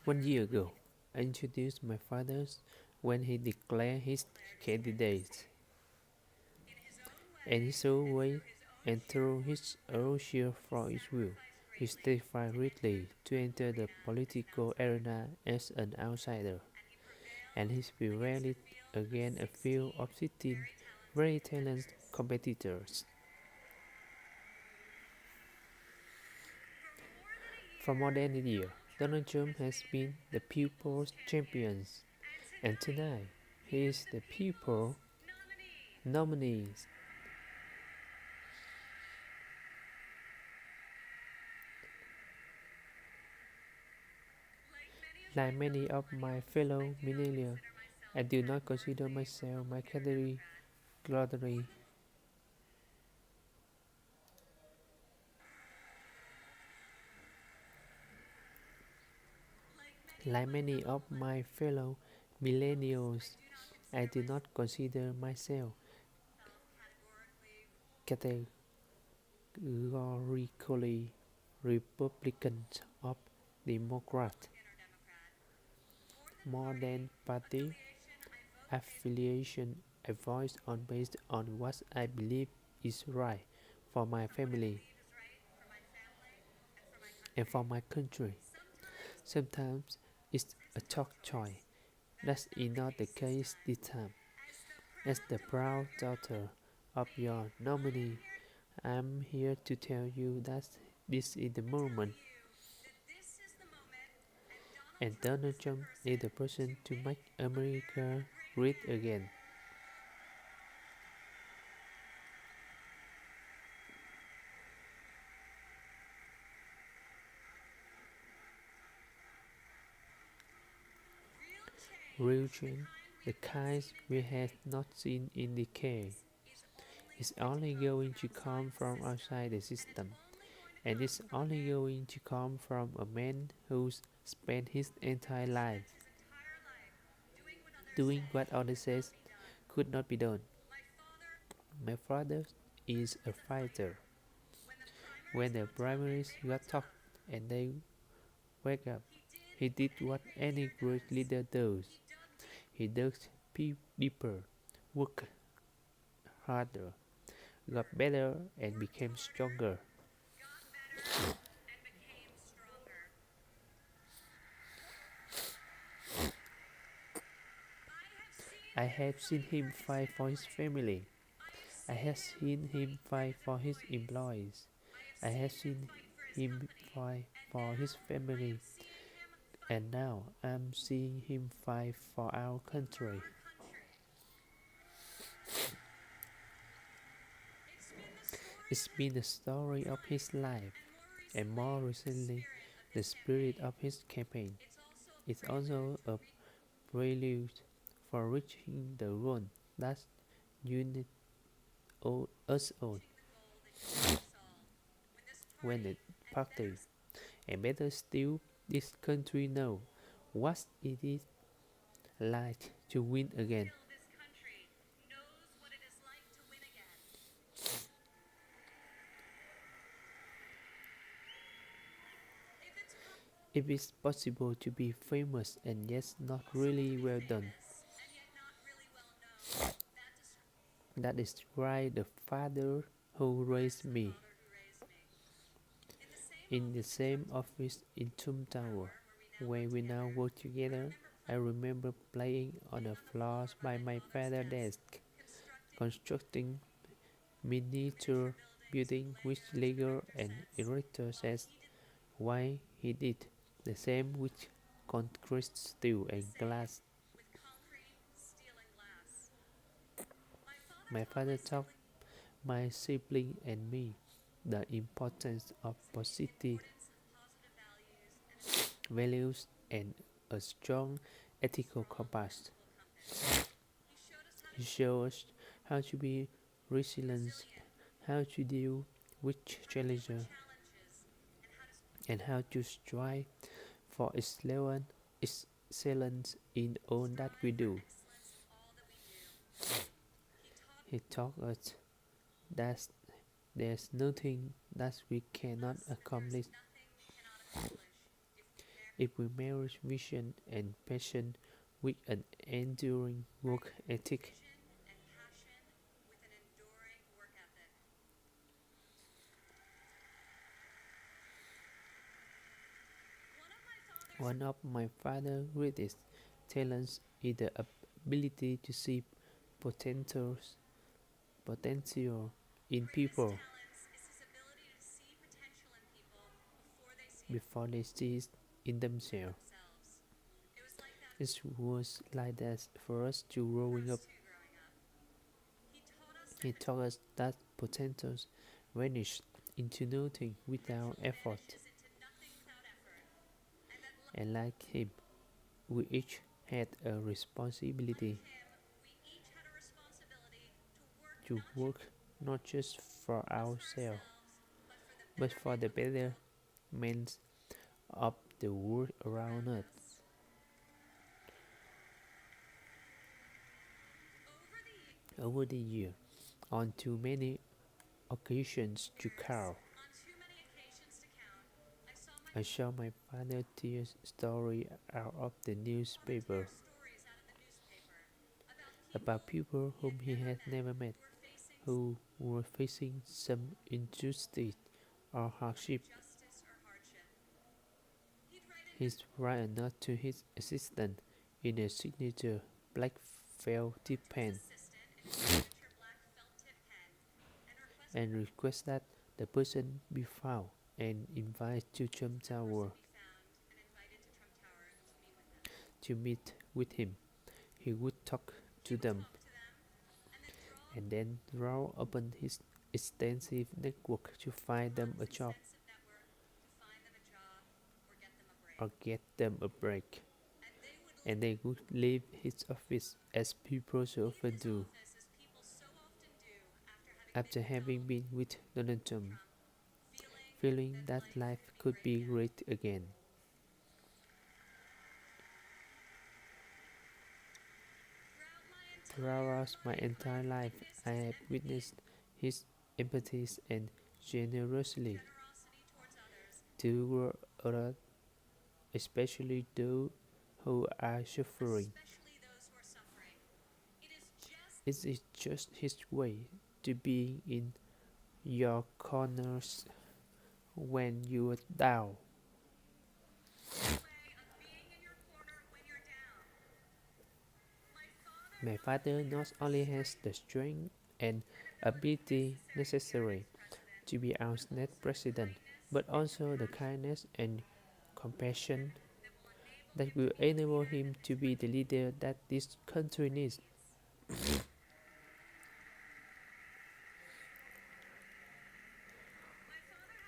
1 year ago, I introduced my father when he declared his candidacy, and his own way, and through his erosion from his will, he testified readily to enter the political arena as an outsider, and he prevailed against a field of 16 very talented competitors. For more than a year, Donald Trump has been the people's champion, and tonight he is the people's nominee. Like many of my fellow millennials, I do not consider myself my category glory. Like many of my fellow millennials, I do not consider myself categorically Republican or Democrat. More than party affiliation, I voice on based on what I believe is right for my family and for my country. Sometimes it's a tough choice. That is not the case this time. As the proud daughter of your nominee, I'm here to tell you that this is the moment, and Donald Trump is the person to make America great again. Real change, the kind we have not seen in decades, is only going to come from outside the system, and it's only going to come from a man who's spent his entire life doing what others says could not be done. My father is a fighter. When the primaries got tough and they wake up, he did what any great leader does. He dug deeper, worked harder, got better, and became stronger. I have seen him fight for his family. I have seen him fight for his employees. I have seen him fight for his family, and now I'm seeing him fight for our country. It's been the story of his life, and more recently, the spirit of his campaign. It's also a prelude for reaching the goal that unites us all. When the party, and better still, this country knows what it is like to win again. If it's possible to be famous and yet not really well done, that is why the father who raised me in the same office in Trump Tower, where we now work together. I remember playing on the floors by my father's desk, constructing miniature building which Lego and erector says why he did the same with concrete, steel and glass. My father taught my sibling and me the importance of positive values and a strong ethical compass. He showed us how to be resilient, how to deal with challenges, and how to strive for excellence in all that we do. He taught us that there's nothing that we cannot accomplish If we marry vision and passion with an enduring work ethic, one of my father's greatest talents is the ability to see potentials, potential in people before they see it in themselves. It was like that for us too growing up. He taught us that potentials vanish into nothing without effort, and like him, we each had a responsibility to work not just for ourselves, but for the betterment of the world around us. Over the years, on too many occasions to count, I saw my father tear story out of the newspaper about people whom he had never met, who were facing some injustice or hardship. He'd write a note to his assistant in a signature black felt tip pen and request that the person be found and invited to Trump Tower to meet with him. He would talk to them and then draw upon his extensive network to find them a job or get them a break. And they would leave his office as people so often do after having been with Donald Trump, feeling that life could be great again. Throughout my entire life, I have witnessed his empathy and generosity toward others, especially those who are suffering. It is just his way to be in your corners when you are down. My father not only has the strength and ability necessary to be our next president, but also the kindness and compassion that will enable him to be the leader that this country needs.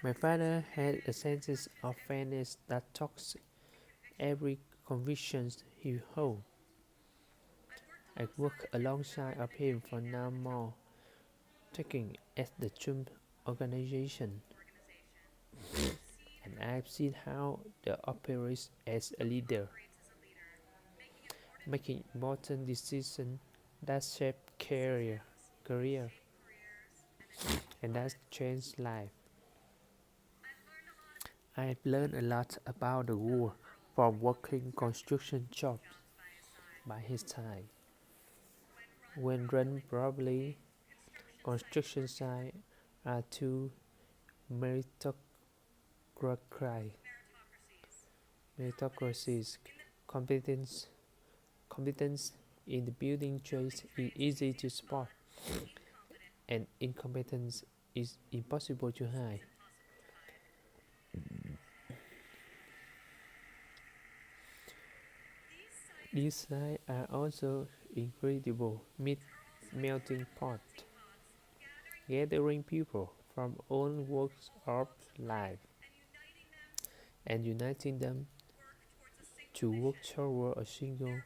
My father had a sense of fairness that talks every conviction he held. I worked alongside of him for now more, taking at the Trump organization, and I've seen how they operate as a leader, making important decisions that shape career, and that change life. I've learned a lot about the war from working construction jobs by his side. When run properly, construction sites are too meritocracies. Competence, competence in the building trades is easy to spot, and incompetence is impossible to hide. These sites are also incredible melting pot, gathering people from all walks of life and uniting them to work toward a single.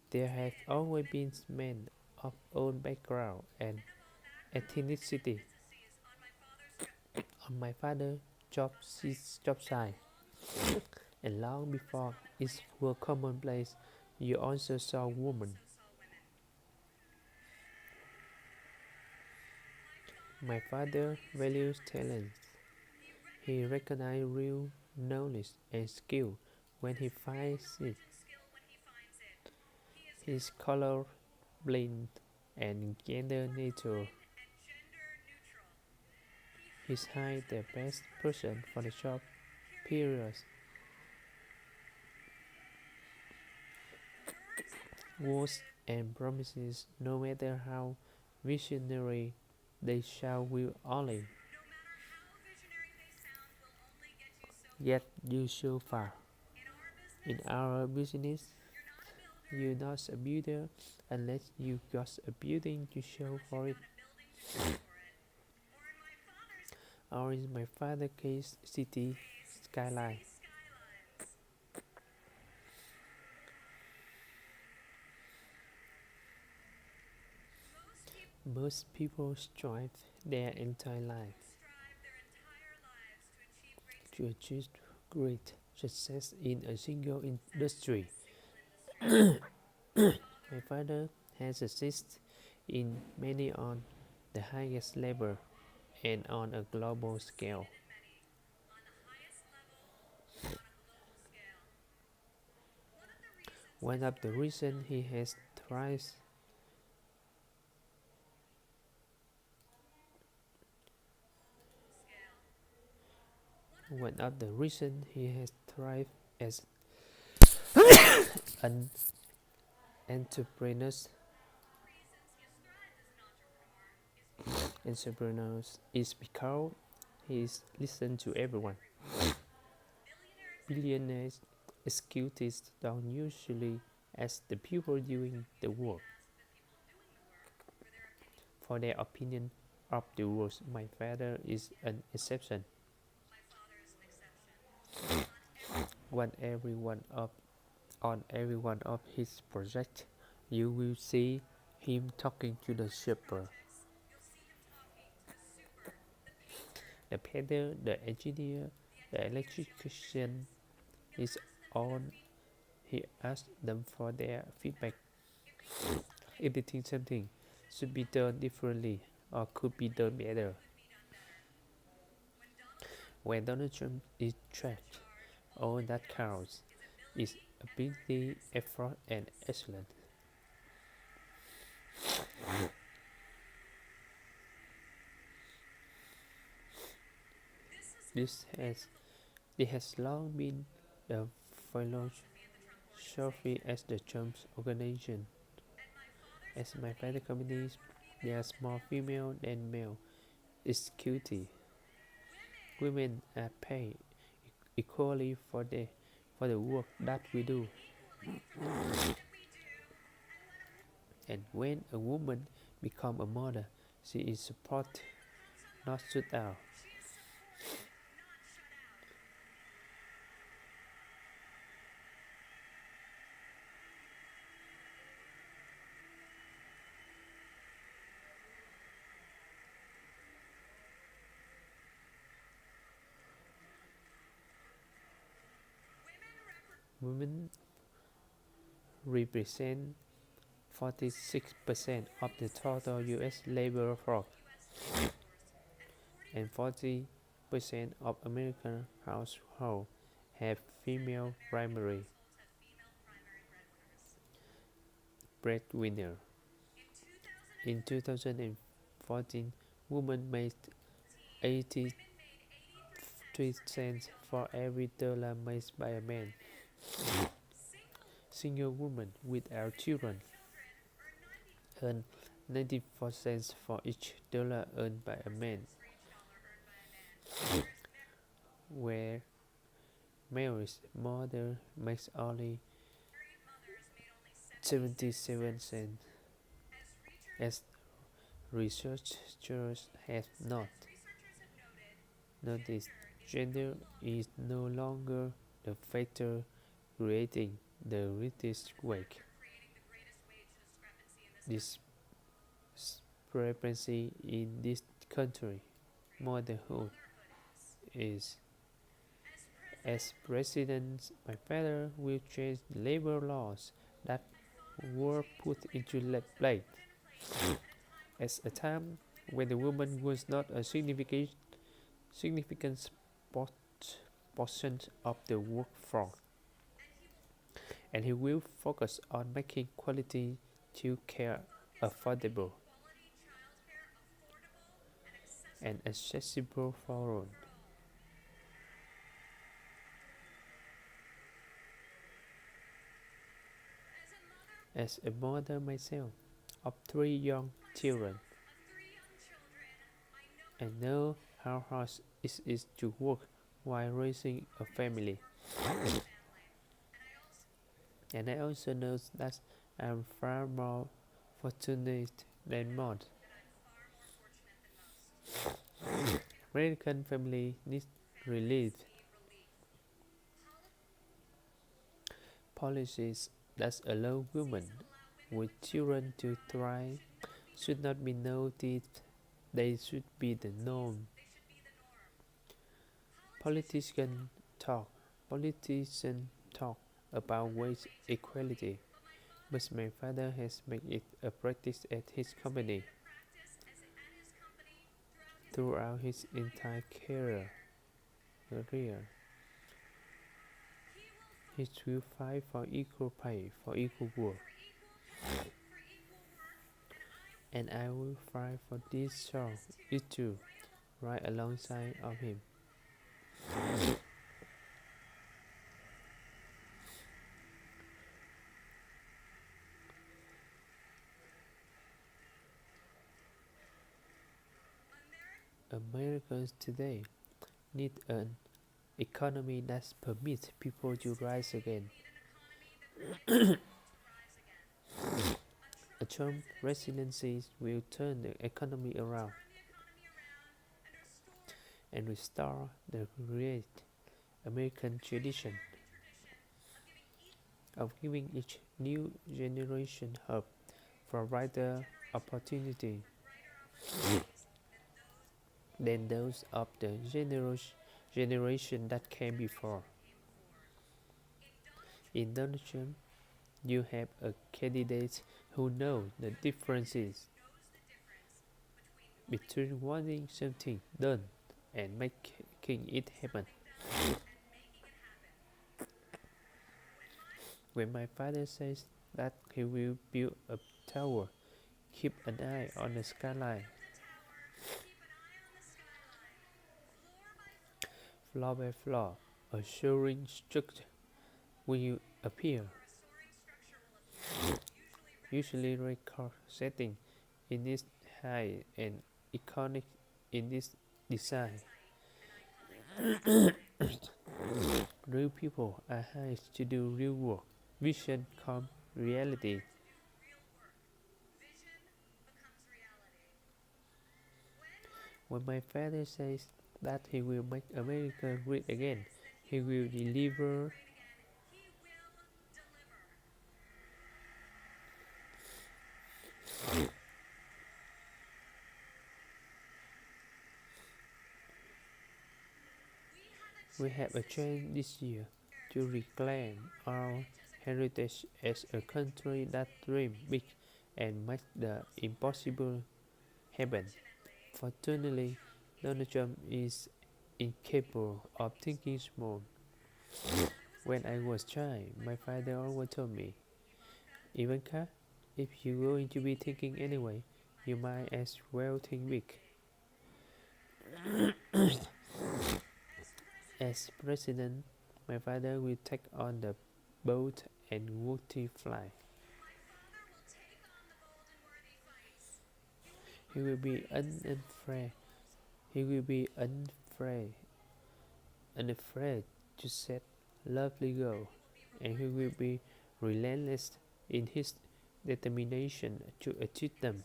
There have always been men of all background and ethnicity on my father's job site, and long before it was commonplace, you also saw women. My father values talent. He recognized real knowledge and skill when he finds it. His color blind and gender neutral. He's hired the best person for the job. Period. Words and promises, no matter how visionary they shall, will only get you so far. In our business, you're not a builder unless you got a building to show for it. Or in my father's case, city skyline. Most people strive their entire life to achieve great success in a single industry. My father has succeeded in many on the highest level and on a global scale. One of the reasons he has thrived as an entrepreneur is because he listens to everyone. Billionaires executives don't usually ask the people doing the work for their opinion of the work. My father is an exception. On every one of his projects, you will see him talking to the shepherd, the painter, the engineer, the electrician. Is on. He asks them for their feedback. If they think something should be done differently or could be done better. When Donald Trump is tracked, all that counts is ability, effort, and excellence. This has long been the philosophy as the Trump organization. As my father companies, there are more female than male executives. Women are paid equally for the work that we do. And when a woman becomes a mother, she is supported, not shut out. Women represent 46% of the total U.S. labor force, and 40% of American households have female primary breadwinner. In 2014, women made 83 cents for every dollar made by a man. Single women without children earn 94 cents for each dollar earned by a man, where married mother makes only 77 cents. As researchers have noticed, gender is no longer the factor creating the greatest wage discrepancy in this country. Motherhood is. As president, my father will change labor laws that were put into place at a time when the woman was not a significant portion of the workforce, and he will focus on making quality childcare affordable and accessible for all. As a mother myself of three young children, I know how hard it is to work while raising a family. And I also know that I am far more fortunate than most. American family need relief. Policies that allow women with children to thrive should not be noticed, they should be the norm. Politicians talk, politicians talk about wage equality, but my father has made it a practice at his company throughout his entire career. He will fight for equal pay for equal work, and I will fight for this issue right alongside of him. Americans today need an economy that permits people to rise again. A Trump presidency will turn the economy around and restore the great American tradition of giving each new generation hope for brighter opportunity than those of the generation that came before. In Donald Trump, you have a candidate who knows the differences between wanting something done and making it happen. When my father says that he will build a tower, keep an eye on the skyline, floor by floor, a soaring structure will appear, usually record-setting in its height and iconic in its design. Real people are hired to do real work. Vision comes reality. When my father says that he will make America great again, he will deliver. We have a chance this year to reclaim our heritage as a country that dreams big and makes the impossible happen. Fortunately, Donald Trump is incapable of thinking small. When I was a child, my father always told me, Ivanka, if you're going to be thinking anyway, you might as well think big. As president, my father will take on the bold and worthy flight. He will be unafraid. He will be unafraid to set lovely goals, and he will be relentless in his determination to achieve them.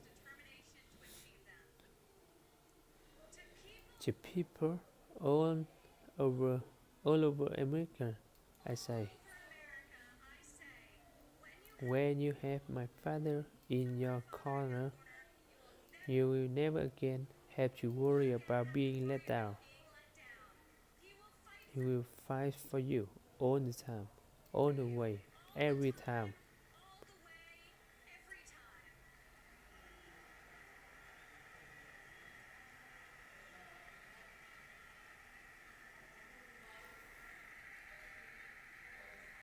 To people all over all over America, I say, when you have my father in your corner, you will never again have to worry about being let down. He will fight for you all the time, all the way, every time.